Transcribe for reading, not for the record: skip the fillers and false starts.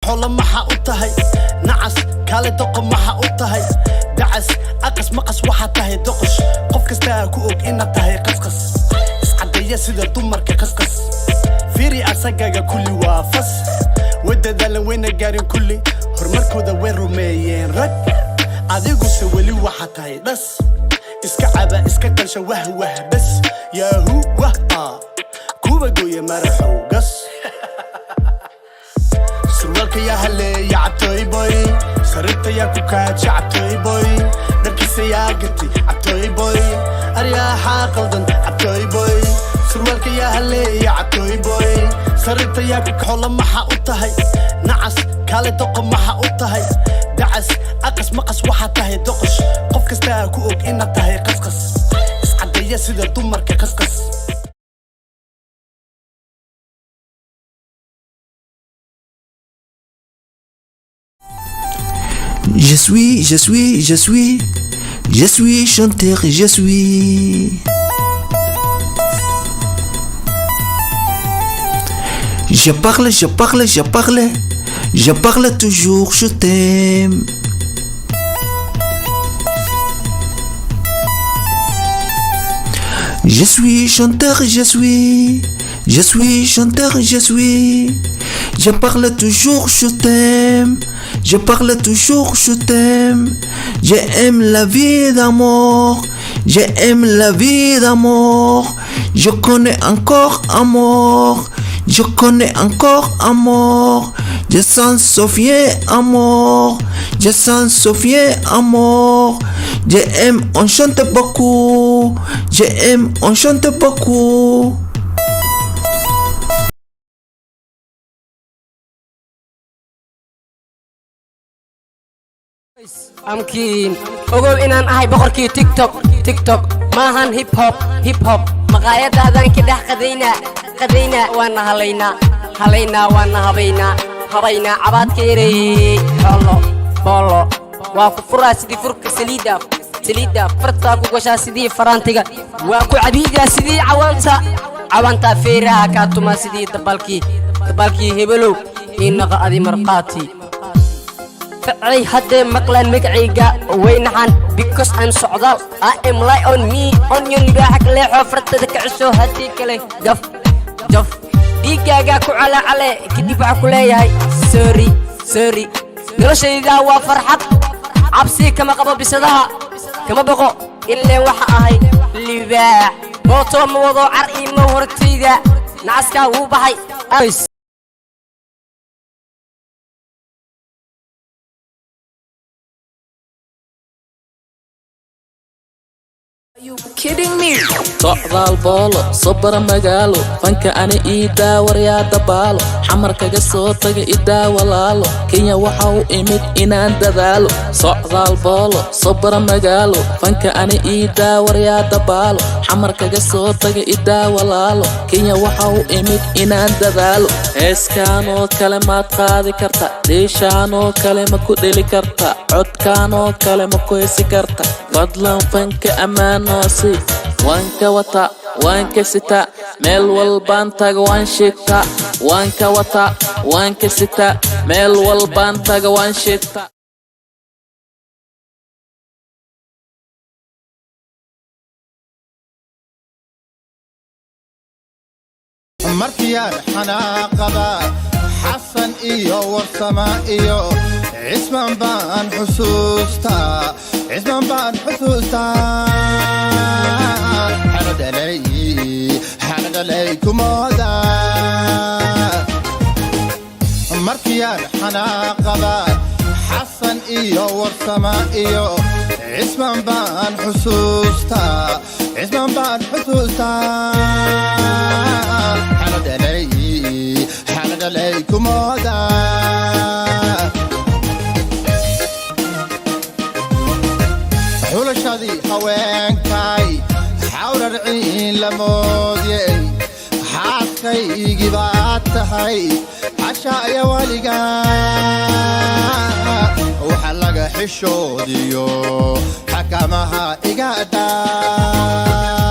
حول محا أطهي نعس كالي دوق محا أطهي دعس أقس مقس وحا تهي دوقش قف كستا كوك إنا تهي قسقس اسعدية سيدا دمرك قسقس فيري أرساقاقا كلي وافس ودا دالا وين قارين كلي هرماركو دا وين روميين رك أديقو سوالي وحا تهي دس اسكا عبا اسكا كنشا واه بس ياهو واه كوبا قوية مرحو قس سروالك يا هلي يا عبتوي بوي سرطة يا كوكاتش عبتوي بوي دركيسة يا قتي عبتوي بوي أرياحة قلدن عبتوي بوي سروالك يا هلي يا عبتوي بوي سرطة يا كوك حول محا أطهي نعس كالي دوق محا أطهي دعس أقس مقس وحا تهي دوقش قف كستا كوك إنا تهي قسقس اسعدية سيدا دمرك قسقس Je suis chanteur, je suis. Je parle toujours, je t'aime. Je suis chanteur, je suis chanteur, je suis. Je parle toujours, je t'aime. Je parle toujours, je t'aime. J'aime la vie d'amour. J'aime la vie d'amour. Je connais encore amour. Je connais encore amour. Je sens Sophie amour. Je sens Sophie amour. J'aime, on chante beaucoup. J'aime, on chante beaucoup. I'm keen ogow inaan ahay boqorkii tiktok maahan hip hop maqaayadaadan ka dhex qadayna waana halaynaa waana habaynaa cabaadka yareeyey boolo waa ku furaa sidii furka saliida fartaa ku gashaa sidii faraantiga waa ku cabiidaa sidii cawaanta feeraha kaa tumaa sidii dabalkii hebelow inaqa adi marqaati فعلي هدي مقلن مقعيقا وينحان because I'm سعودال I am lie on me onion باحك لي حفرت دكعسو هدي كلي جف ديقاقا كو على كدي باحكو ليهاي سوري قلشي دا وفرحت عبسي كما قبل بسدها كما بقو إلا وحا هاي اللي بوتو موضوع عرقي مورتيدا نعسكا وبحي Are you kidding me? socdaal boolo sabara magaalo fanka ani iidaa waryaada baalo xamar kaga soo taga iidaa walaalo Kenya waxa uu imid inaan dadaalo socdaal boolo sabara magaalo fanka ani iidaa waryaada baalo xamar kaga soo taga iidaa walaalo Kenya waxa uu imid inaan dadaalo heeskaan oo kale maad qaadi karta deeshaan oo kale ma ku dheli karta codkaan oo kale ma ku heesi karta fadlan fanka amaanosi wanka wata wanka sita meel walbaan taga waan shita wanka wata wanka sita meel walbaan taga waan shita markiyaan xanaaqada xasan iyo warsama iyo cisman baan xusuustaa xanadhalay kumooda markiyaan xanaaqada xasan iyo warsama iyo cisman baan xusuustaa xanadhalay kumooda xulashadii haweenkay xawrarciin la moodyey xaaskaygii baad tahay cashaaya waliga waxa laga xishoodiyo xakamaha iga dhaa